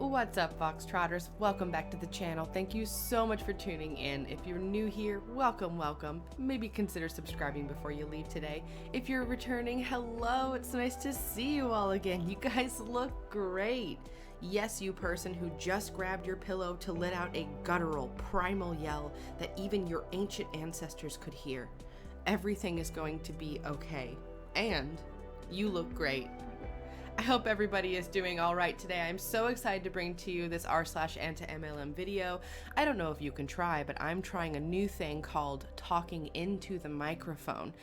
What's up, Foxtrotters? Welcome back to the channel. Thank you so much for tuning in. If you're new here, welcome. Maybe consider subscribing before you leave today. If you're returning, hello, it's nice to see you all again. You guys look great. Yes, you person who just grabbed your pillow to let out a guttural, primal yell that even your ancient ancestors could hear. Everything is going to be okay. And you look great. I hope everybody is doing all right today. I'm so excited to bring to you this r/antiMLM video. I don't know if you can try, but I'm trying a new thing called talking into the microphone.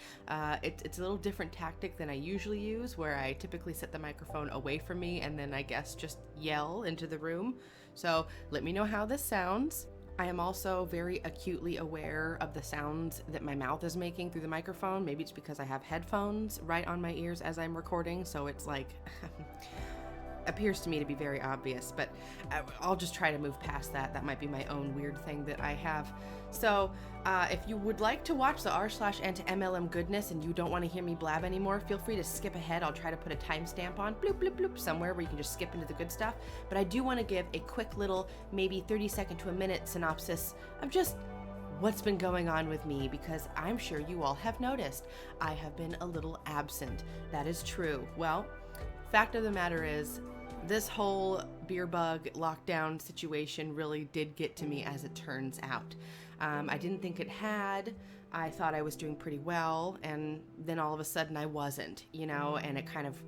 It's a little different tactic than I usually use, where I typically set the microphone away from me and then I guess just yell into the room. So let me know how this sounds. I am also very acutely aware of the sounds that my mouth is making through the microphone. Maybe it's because I have headphones right on my ears as I'm recording, so it's like, appears to me to be very obvious, but I'll just try to move past that. That might be my own weird thing that I have. So if you would like to watch the r/antiMLM goodness and you don't want to hear me blab anymore, feel free to skip ahead. I'll try to put a timestamp on bloop bloop bloop somewhere where you can just skip into the good stuff. But I do want to give a quick little, maybe 30-second to a minute synopsis of just what's been going on with me, because I'm sure you all have noticed I have been a little absent. That is true. Well, fact of the matter is, this whole beer bug lockdown situation really did get to me, as it turns out. I didn't think it had. I thought I was doing pretty well, and then all of a sudden I wasn't, and it kind of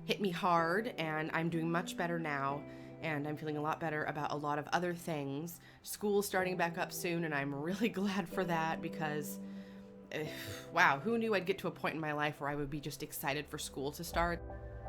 hit me hard, and I'm doing much better now, and I'm feeling a lot better about a lot of other things. School's starting back up soon, and I'm really glad for that, because wow, who knew I'd get to a point in my life where I would be just excited for school to start?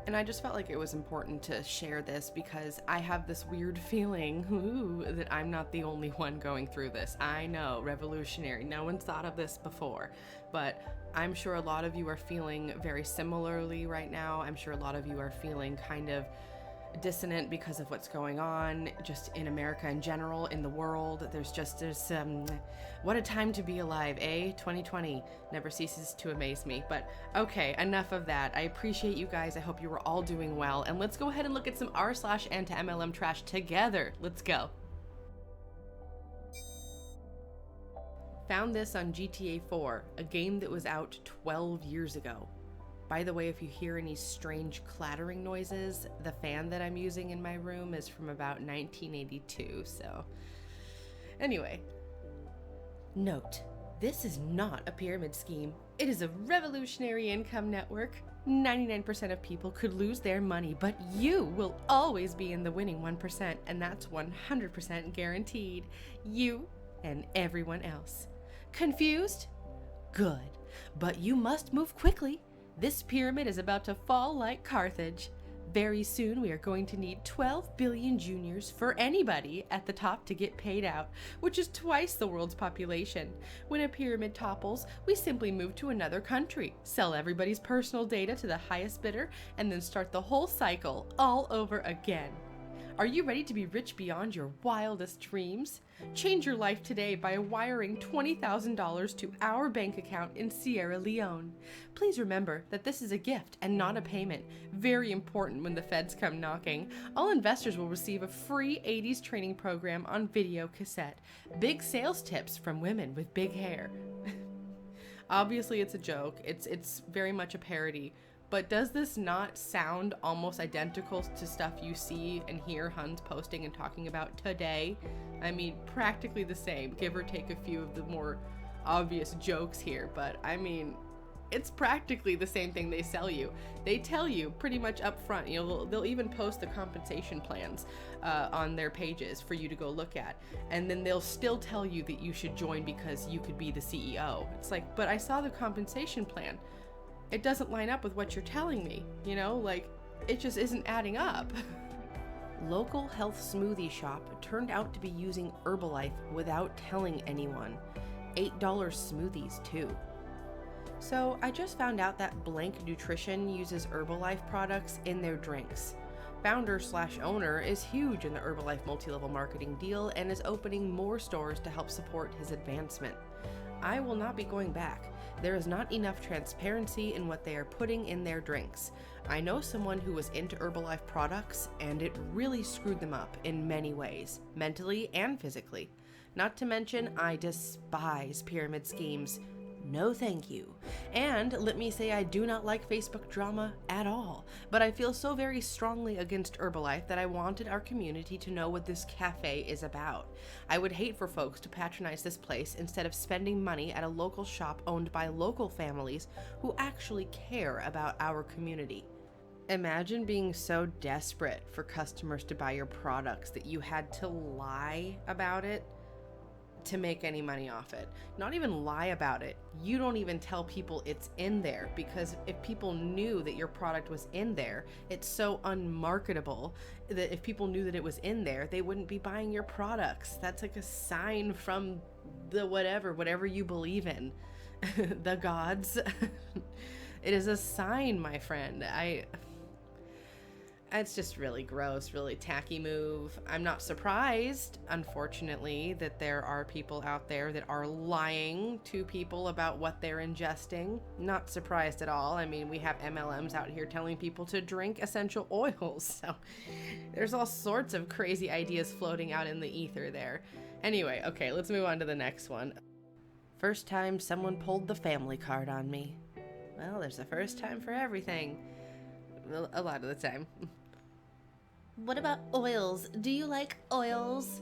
And I just felt like it was important to share this, because I have this weird feeling that I'm not the only one going through this. I know, revolutionary. No one's thought of this before, but I'm sure a lot of you are feeling very similarly right now. I'm sure a lot of you are feeling kind of dissonant because of what's going on just in America in general, in the world. There's what a time to be alive, eh? 2020 never ceases to amaze me. But okay, enough of that. I appreciate you guys. I hope you were all doing well, and let's go ahead and look at some r/antiMLM trash together. Let's go. Found this on GTA 4, a game that was out 12 years ago. By the way, if you hear any strange clattering noises, the fan that I'm using in my room is from about 1982, so... Anyway. Note, this is not a pyramid scheme. It is a revolutionary income network. 99% of people could lose their money, but you will always be in the winning 1%, and that's 100% guaranteed. You and everyone else. Confused? Good. But you must move quickly. This pyramid is about to fall like Carthage. Very soon we are going to need 12 billion juniors for anybody at the top to get paid out, which is twice the world's population. When a pyramid topples, we simply move to another country, sell everybody's personal data to the highest bidder, and then start the whole cycle all over again. Are you ready to be rich beyond your wildest dreams? Change your life today by wiring $20,000 to our bank account in Sierra Leone. Please remember that this is a gift and not a payment. Very important when the feds come knocking. All investors will receive a free 80s training program on video cassette. Big sales tips from women with big hair. Obviously it's a joke. It's very much a parody. But does this not sound almost identical to stuff you see and hear Huns posting and talking about today? I mean, practically the same, give or take a few of the more obvious jokes here, but I mean, it's practically the same thing they sell you. They tell you pretty much up front, they'll even post the compensation plans on their pages for you to go look at. And then they'll still tell you that you should join because you could be the CEO. It's like, but I saw the compensation plan. It doesn't line up with what you're telling me, it just isn't adding up. Local health smoothie shop turned out to be using Herbalife without telling anyone. $8 smoothies too. So I just found out that Blank Nutrition uses Herbalife products in their drinks. Founder/owner is huge in the Herbalife multi-level marketing deal and is opening more stores to help support his advancement. I will not be going back. There is not enough transparency in what they are putting in their drinks. I know someone who was into Herbalife products, and it really screwed them up in many ways, mentally and physically. Not to mention, I despise pyramid schemes. No thank you. And let me say I do not like Facebook drama at all, but I feel so very strongly against Herbalife that I wanted our community to know what this cafe is about. I would hate for folks to patronize this place instead of spending money at a local shop owned by local families who actually care about our community. Imagine being so desperate for customers to buy your products that you had to lie about it to make any money off it. Not even lie about it. You don't even tell people it's in there, because if people knew that your product was in there, it's so unmarketable that if people knew that it was in there, they wouldn't be buying your products. That's like a sign from the whatever you believe in. The gods. It is a sign, my friend. It's just really gross, really tacky move. I'm not surprised, unfortunately, that there are people out there that are lying to people about what they're ingesting. Not surprised at all. I mean, we have MLMs out here telling people to drink essential oils. So there's all sorts of crazy ideas floating out in the ether there. Anyway, okay, let's move on to the next one. First time someone pulled the family card on me. Well, there's a first time for everything. A lot of the time. What about oils? Do you like oils?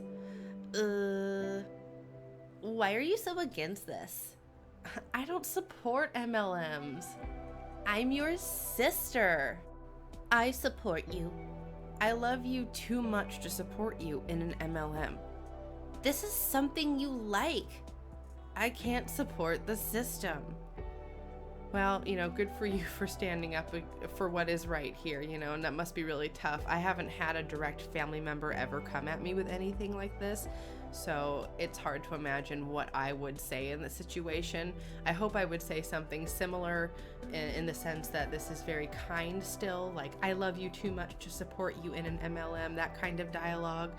Why are you so against this? I don't support MLMs. I'm your sister. I support you. I love you too much to support you in an MLM. This is something you like. I can't support the system. Well, good for you for standing up for what is right here, and that must be really tough. I haven't had a direct family member ever come at me with anything like this, so it's hard to imagine what I would say in the situation. I hope I would say something similar in the sense that this is very kind still, like, I love you too much to support you in an MLM, that kind of dialogue.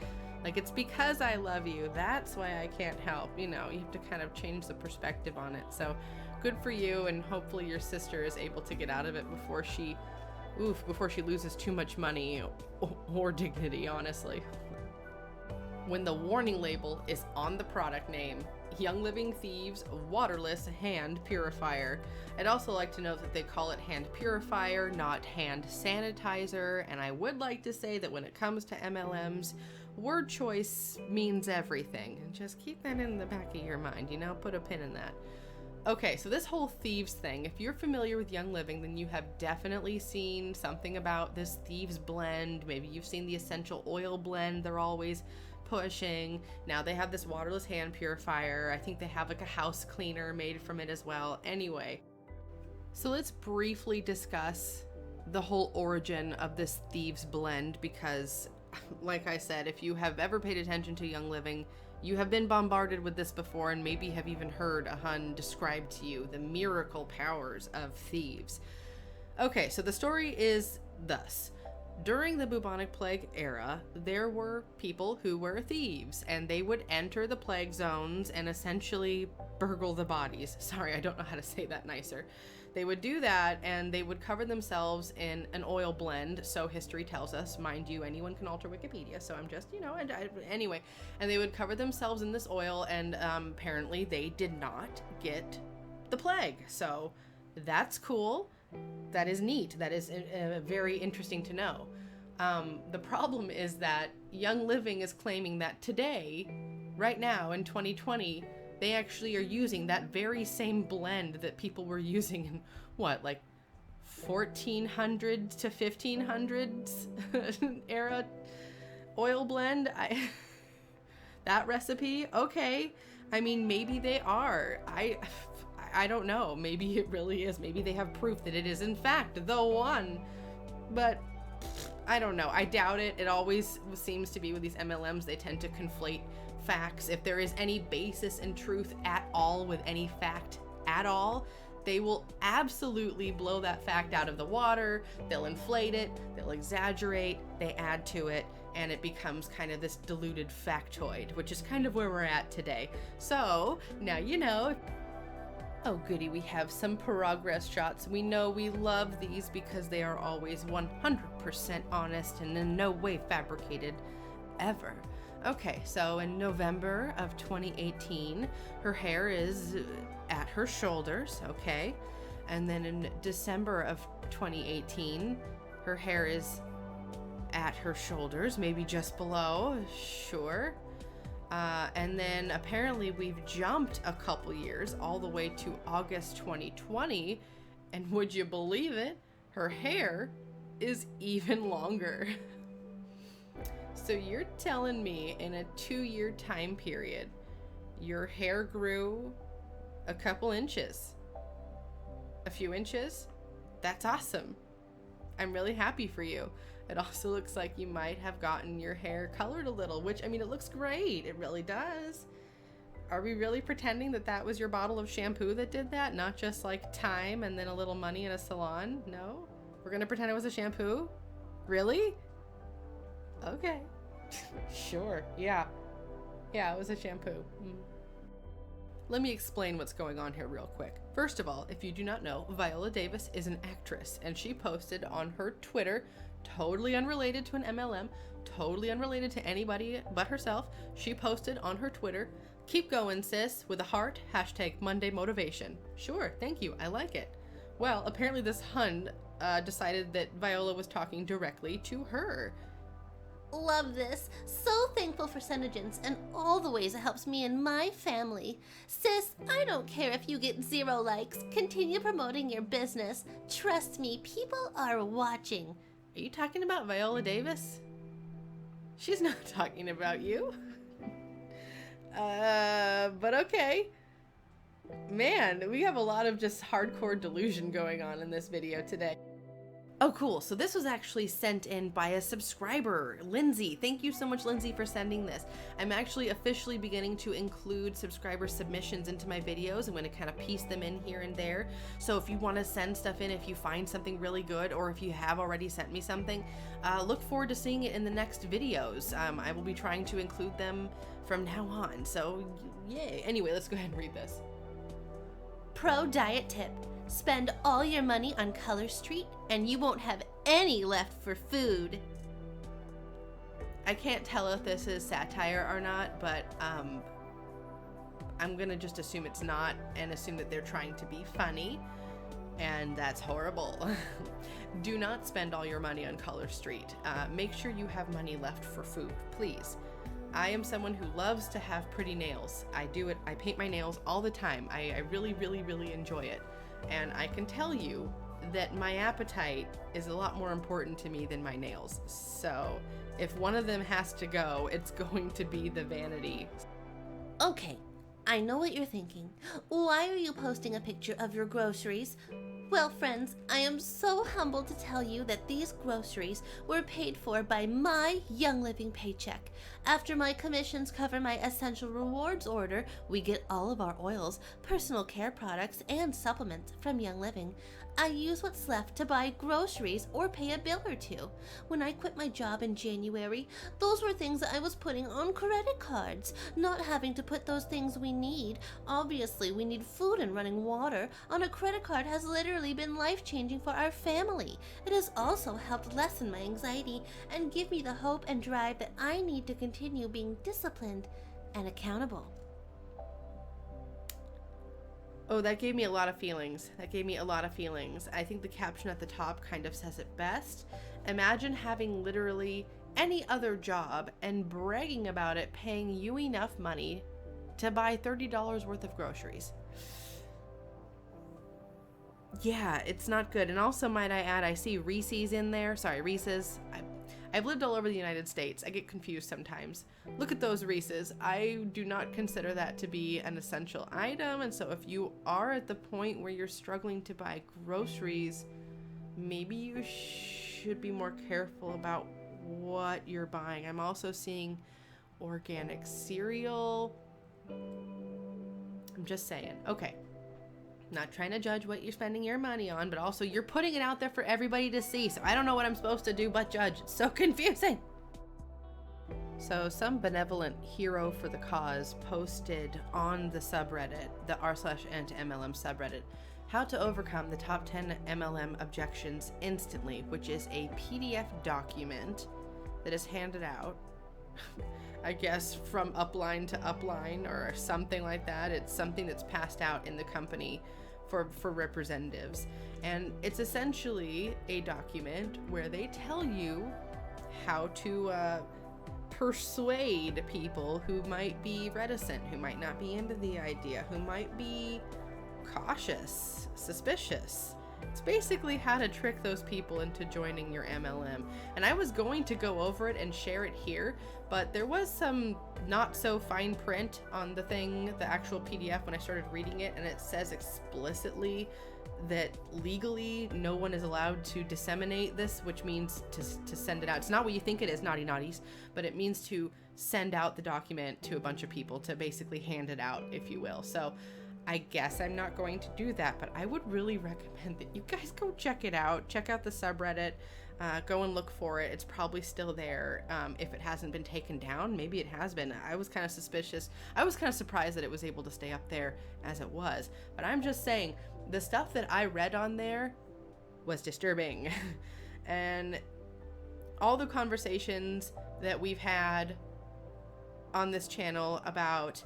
Like, it's because I love you, that's why I can't help. You have to kind of change the perspective on it. So good for you, and hopefully your sister is able to get out of it before she loses too much money or dignity, honestly. When the warning label is on the product name, Young Living Thieves Waterless Hand Purifier. I'd also like to note that they call it hand purifier, not hand sanitizer, and I would like to say that when it comes to MLMs, word choice means everything. And just keep that in the back of your mind, put a pin in that. Okay, so this whole Thieves thing, if you're familiar with Young Living, then you have definitely seen something about this Thieves blend. Maybe you've seen the essential oil blend they're always pushing. Now they have this waterless hand purifier. I think they have like a house cleaner made from it as well. Anyway, so let's briefly discuss the whole origin of this Thieves blend, because like I said, if you have ever paid attention to Young Living, you have been bombarded with this before, and maybe have even heard a Hun describe to you the miracle powers of Thieves. Okay, so the story is thus. During the bubonic plague era, there were people who were thieves, and they would enter the plague zones and essentially burgle the bodies. Sorry, I don't know how to say that nicer. They would do that, and they would cover themselves in an oil blend, so history tells us. Mind you, anyone can alter Wikipedia, so I'm just, anyway. And they would cover themselves in this oil, and apparently they did not get the plague. So that's cool. That is neat. That is very interesting to know. The problem is that Young Living is claiming that today, right now in 2020, they actually are using that very same blend that people were using in, 1400 to 1500s era oil blend? That recipe? Okay. I mean, maybe they are. I don't know. Maybe it really is. Maybe they have proof that it is in fact the one. But I don't know. I doubt it. It always seems to be with these MLMs, they tend to conflate facts. If there is any basis in truth at all with any fact at all, they will absolutely blow that fact out of the water. They'll inflate it, they'll exaggerate, they add to it, and it becomes kind of this diluted factoid, which is kind of where we're at today. So now you know. Oh goody, we have some progress shots. We know we love these because they are always 100% honest and in no way fabricated, ever. Okay, so in November of 2018, her hair is at her shoulders, okay? And then in December of 2018, her hair is at her shoulders, maybe just below, sure. And then apparently we've jumped a couple years all the way to August 2020, and would you believe it? Her hair is even longer. So you're telling me in a 2-year time period, your hair grew a couple inches, a few inches? That's awesome. I'm really happy for you. It also looks like you might have gotten your hair colored a little, which, I mean, it looks great. It really does. Are we really pretending that that was your bottle of shampoo that did that? Not just like time and then a little money in a salon? No? We're gonna pretend it was a shampoo? Really? Okay. Sure. Yeah. Yeah, it was a shampoo. Let me explain what's going on here real quick. First of all, if you do not know, Viola Davis is an actress, and she posted on her Twitter, totally unrelated to an MLM, totally unrelated to anybody but herself. She posted on her Twitter, "Keep going, sis," with a heart, #Monday motivation. Sure, thank you, I like it. Well, apparently this Hun decided that Viola was talking directly to her. Love this. So thankful for Senegence and all the ways it helps me and my family. Sis, I don't care if you get 0 likes. Continue promoting your business. Trust me, people are watching. Are you talking about Viola Davis? She's not talking about you. But okay. Man, we have a lot of just hardcore delusion going on in this video today. Oh, cool. So this was actually sent in by a subscriber, Lindsay. Thank you so much, Lindsay, for sending this. I'm actually officially beginning to include subscriber submissions into my videos. I'm going to kind of piece them in here and there. So if you want to send stuff in, if you find something really good, or if you have already sent me something, look forward to seeing it in the next videos. I will be trying to include them from now on. So yay. Anyway, let's go ahead and read this. Pro diet tip. Spend all your money on Color Street and you won't have any left for food. I can't tell if this is satire or not, but I'm gonna just assume it's not and assume that they're trying to be funny, and that's horrible. Do not spend all your money on Color Street. Make sure you have money left for food, please. I am someone who loves to have pretty nails. I do it, I paint my nails all the time. I really, really, really enjoy it. And I can tell you that my appetite is a lot more important to me than my nails. So if one of them has to go, it's going to be the vanity. Okay, I know what you're thinking. Why are you posting a picture of your groceries? Well, friends, I am so humbled to tell you that these groceries were paid for by my Young Living paycheck. After my commissions cover my essential rewards order, we get all of our oils, personal care products, and supplements from Young Living. I use what's left to buy groceries or pay a bill or two. When I quit my job in January, those were things that I was putting on credit cards, not having to put those things we need. Obviously, we need food and running water. On a credit card has literally been life-changing for our family. It has also helped lessen my anxiety and give me the hope and drive that I need to continue being disciplined and accountable. Oh, that gave me a lot of feelings. I think the caption at the top kind of says it best. Imagine having literally any other job and bragging about it paying you enough money to buy $30 worth of groceries. Yeah, it's not good. And also, might I add, I see Reese's in there. Sorry, Reese's. I've lived all over the United States. I get confused sometimes. Look at those Reese's. I do not consider that to be an essential item. And so if you are at the point where you're struggling to buy groceries, maybe you should be more careful about what you're buying. I'm also seeing organic cereal. I'm just saying. Okay. Not trying to judge what you're spending your money on, but also you're putting it out there for everybody to see. So I don't know what I'm supposed to do but judge. It's so confusing. So some benevolent hero for the cause posted on the subreddit, the r/antiMLM subreddit, how to overcome the top 10 MLM objections instantly, which is a PDF document that is handed out, I guess from upline to upline or something like that. It's something that's passed out in the company for representatives. And it's essentially a document where they tell you how to persuade people who might be reticent, who might not be into the idea, who might be cautious, suspicious. It's basically how to trick those people into joining your MLM. And I was going to go over it and share it here, but there was some not so fine print on the thing, the actual PDF, when I started reading it, and it says explicitly that legally no one is allowed to disseminate this, which means to send it out. It's not what you think it is, naughty naughties, but it means to send out the document to a bunch of people, to basically hand it out, if you will. So I guess I'm not going to do that, but I would really recommend that you guys go check it out. Check out the subreddit. Go and look for it. It's probably still there. If it hasn't been taken down, maybe it has been. I was kind of suspicious. I was kind of surprised that it was able to stay up there as it was. But I'm just saying, the stuff that I read on there was disturbing. And all the conversations that we've had on this channel about,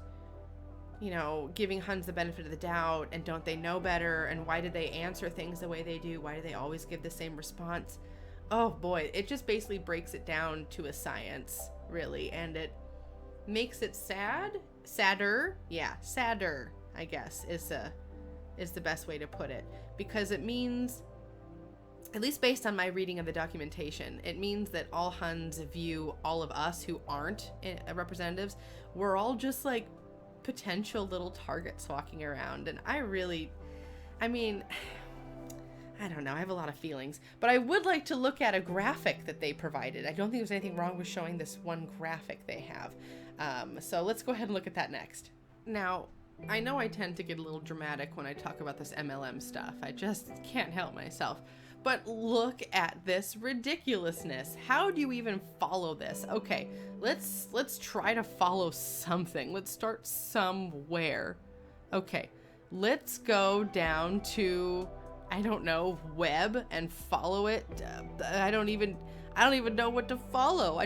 you know, giving Huns the benefit of the doubt, and don't they know better, and why did they answer things the way they do, why do they always give the same response? Oh boy, it just basically breaks it down to a science, really, and it makes it sadder, I guess is the best way to put it, because it means, at least based on my reading of the documentation, it means that all Huns view all of us who aren't representatives, we're all just like potential little targets walking around. And I don't know, I have a lot of feelings, but I would like to look at a graphic that they provided. I don't think there's anything wrong with showing this one graphic they have. So let's go ahead and look at that next. Now, I know I tend to get a little dramatic when I talk about this MLM stuff. I just can't help myself. But look at this ridiculousness. How do you even follow this? Okay, let's try to follow something. Let's start somewhere. Okay, let's go down to, I don't know, web and follow it. I don't even know what to follow.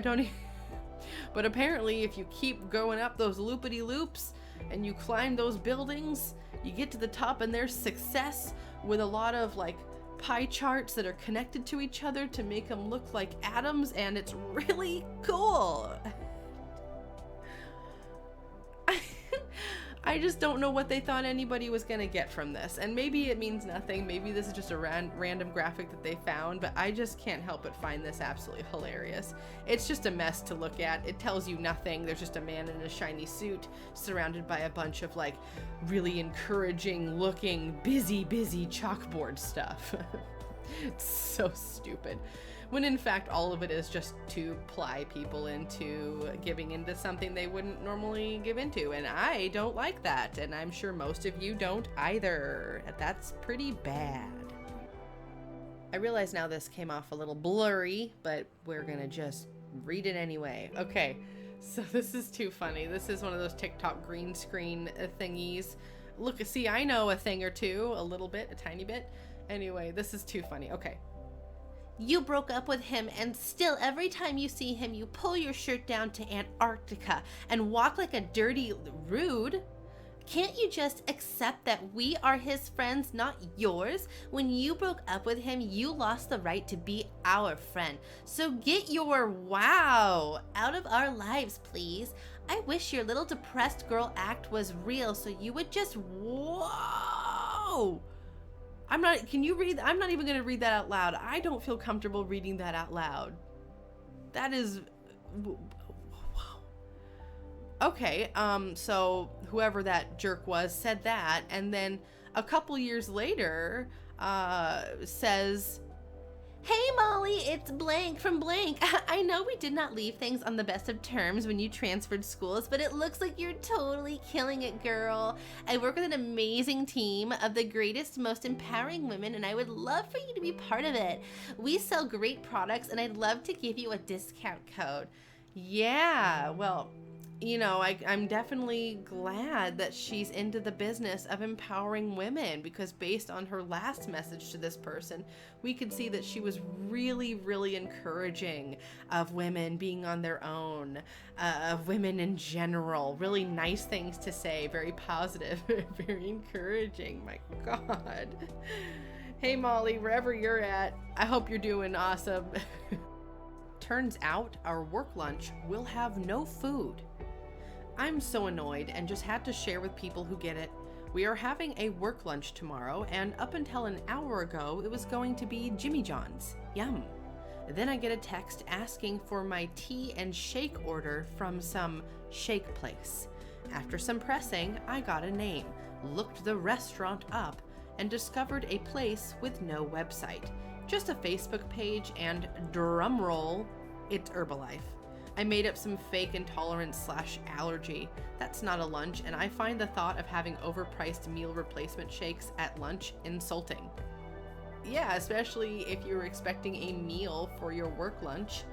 But apparently if you keep going up those loopity loops and you climb those buildings, you get to the top and there's success with a lot of like pie charts that are connected to each other to make them look like atoms, and it's really cool. I just don't know what they thought anybody was gonna get from this, and maybe it means nothing. Maybe this is just a random graphic that they found, but I just can't help but find this absolutely hilarious. It's just a mess to look at. It tells you nothing. There's just a man in a shiny suit surrounded by a bunch of like really encouraging looking busy chalkboard stuff. It's so stupid, when in fact all of it is just to ply people into giving into something they wouldn't normally give into, and I don't like that, and I'm sure most of you don't either. That's pretty bad. I realize now this came off a little blurry, but we're gonna just read it anyway. Okay, so this is too funny. This is one of those TikTok green screen thingies. Look, see, I know a thing or two, a little bit, a tiny bit. Anyway, this is too funny. Okay. You broke up with him, and still every time you see him, you pull your shirt down to Antarctica and walk like a dirty rude. Can't you just accept that we are his friends, not yours? When you broke up with him, you lost the right to be our friend. So get your wow out of our lives, please. I wish your little depressed girl act was real, so you would just whoa. I'm not even going to read that out loud. I don't feel comfortable reading that out loud. That is, wow. Okay, so whoever that jerk was said that, and then a couple years later, says, "Hey Molly, it's blank from blank. I know we did not leave things on the best of terms when you transferred schools, but it looks like you're totally killing it, girl. I work with an amazing team of the greatest, most empowering women, and I would love for you to be part of it. We sell great products, and I'd love to give you a discount code." Yeah, well, I'm definitely glad that she's into the business of empowering women, because based on her last message to this person, we could see that she was really, really encouraging of women being on their own, of women in general. Really nice things to say, very positive, very encouraging. My God. Hey, Molly, wherever you're at, I hope you're doing awesome. Turns out our work lunch will have no food. I'm so annoyed and just had to share with people who get it. We are having a work lunch tomorrow, and up until an hour ago, it was going to be Jimmy John's. Yum. Then I get a text asking for my tea and shake order from some shake place. After some pressing, I got a name, looked the restaurant up, and discovered a place with no website. Just a Facebook page, and drumroll, it's Herbalife. I made up some fake intolerance / allergy. That's not a lunch, and I find the thought of having overpriced meal replacement shakes at lunch insulting. Yeah, especially if you're expecting a meal for your work lunch.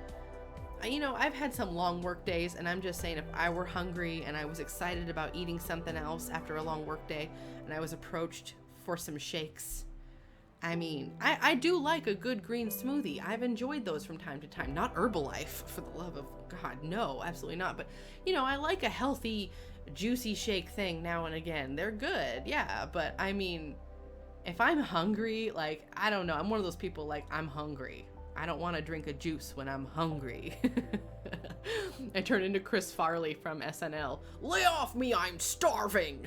I've had some long work days, and I'm just saying, if I were hungry and I was excited about eating something else after a long work day, and I was approached for some shakes, I do like a good green smoothie. I've enjoyed those from time to time. Not Herbalife, for the love of God, no, absolutely not. But, I like a healthy, juicy shake thing now and again. They're good, yeah. But, if I'm hungry, I don't know. I'm one of those people, I'm hungry. I don't want to drink a juice when I'm hungry. I turn into Chris Farley from SNL. Lay off me, I'm starving.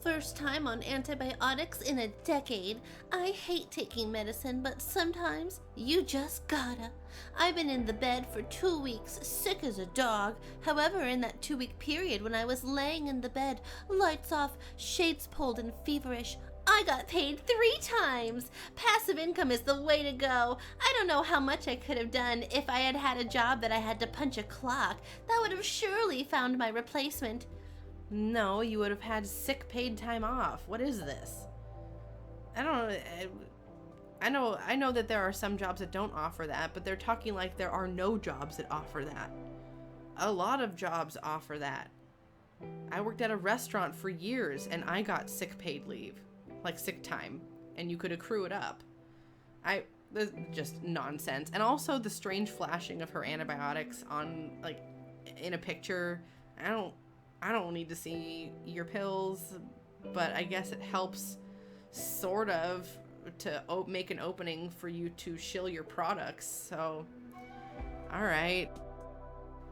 First time on antibiotics in a decade. I hate taking medicine, but sometimes you just gotta. I've been in the bed for 2 weeks, sick as a dog. However, in that 2-week period when I was laying in the bed, lights off, shades pulled and feverish, I got paid 3 times. Passive income is the way to go. I don't know how much I could have done if I had had a job that I had to punch a clock. That would have surely found my replacement. No, you would have had sick paid time off. What is this? I don't know. I know that there are some jobs that don't offer that, but they're talking like there are no jobs that offer that. A lot of jobs offer that. I worked at a restaurant for years, and I got sick paid leave, like sick time, and you could accrue it up. This is just nonsense. And also the strange flashing of her antibiotics on, in a picture. I don't need to see your pills, but I guess it helps sort of to make an opening for you to shill your products. So, all right.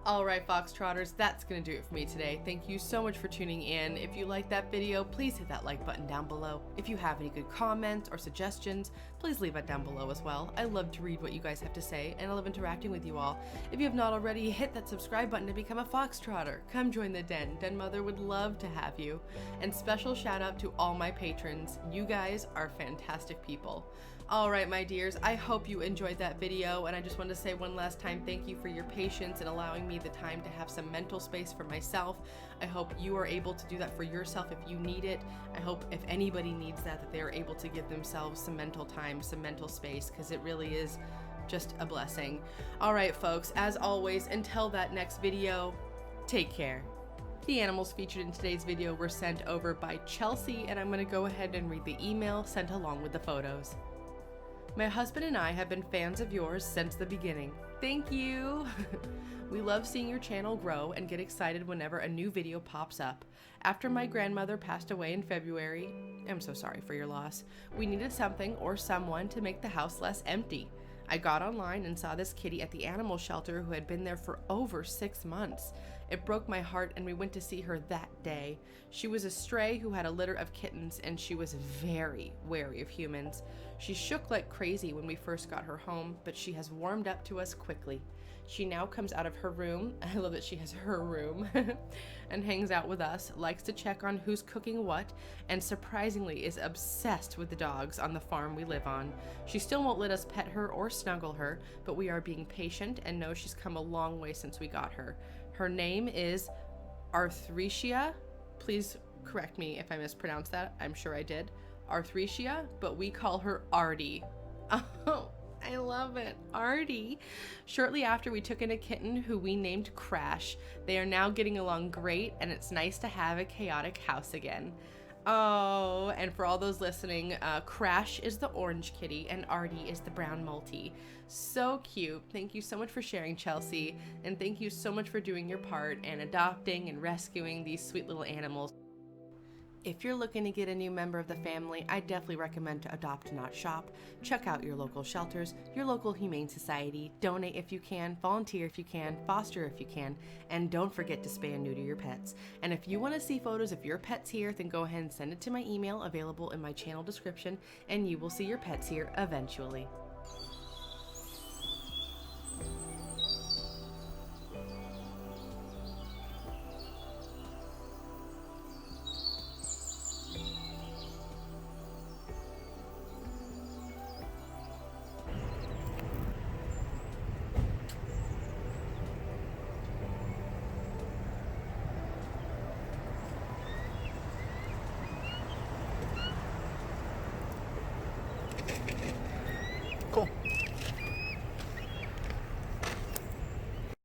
All right, Foxtrotters, that's going to do it for me today. Thank you so much for tuning in. If you liked that video, please hit that like button down below. If you have any good comments or suggestions, please leave it down below as well. I love to read what you guys have to say, and I love interacting with you all. If you have not already, hit that subscribe button to become a Foxtrotter. Come join the den. Den Mother would love to have you. And special shout out to all my patrons. You guys are fantastic people. All right, my dears, I hope you enjoyed that video, and I just want to say one last time thank you for your patience and allowing me the time to have some mental space for myself. I hope you are able to do that for yourself if you need it. I hope if anybody needs that they are able to give themselves some mental time, some mental space, because it really is just a blessing. All right, folks, as always, until that next video, take care. The animals featured in today's video were sent over by Chelsea, and I'm going to go ahead and read the email sent along with the photos. My husband and I have been fans of yours since the beginning. Thank you! We love seeing your channel grow and get excited whenever a new video pops up. After my grandmother passed away in February, I'm so sorry for your loss, we needed something or someone to make the house less empty. I got online and saw this kitty at the animal shelter who had been there for over 6 months. It broke my heart, and we went to see her that day. She was a stray who had a litter of kittens, and she was very wary of humans. She shook like crazy when we first got her home, but she has warmed up to us quickly. She now comes out of her room, I love that she has her room, and hangs out with us, likes to check on who's cooking what, and surprisingly is obsessed with the dogs on the farm we live on. She still won't let us pet her or snuggle her, but we are being patient and know she's come a long way since we got her. Her name is Arthresia. Please correct me if I mispronounced that. I'm sure I did. Arthresia, but we call her Artie. Oh, I love it. Artie. Shortly after, we took in a kitten who we named Crash. They are now getting along great, and it's nice to have a chaotic house again. Oh, and for all those listening, Crash is the orange kitty and Artie is the brown multi. So cute. Thank you so much for sharing, Chelsea, and thank you so much for doing your part and adopting and rescuing these sweet little animals. If you're looking to get a new member of the family, I definitely recommend to adopt, not shop. Check out your local shelters, your local humane society, donate if you can, volunteer if you can, foster if you can, and don't forget to spay and neuter your pets. And if you want to see photos of your pets here, then go ahead and send it to my email available in my channel description, and you will see your pets here eventually.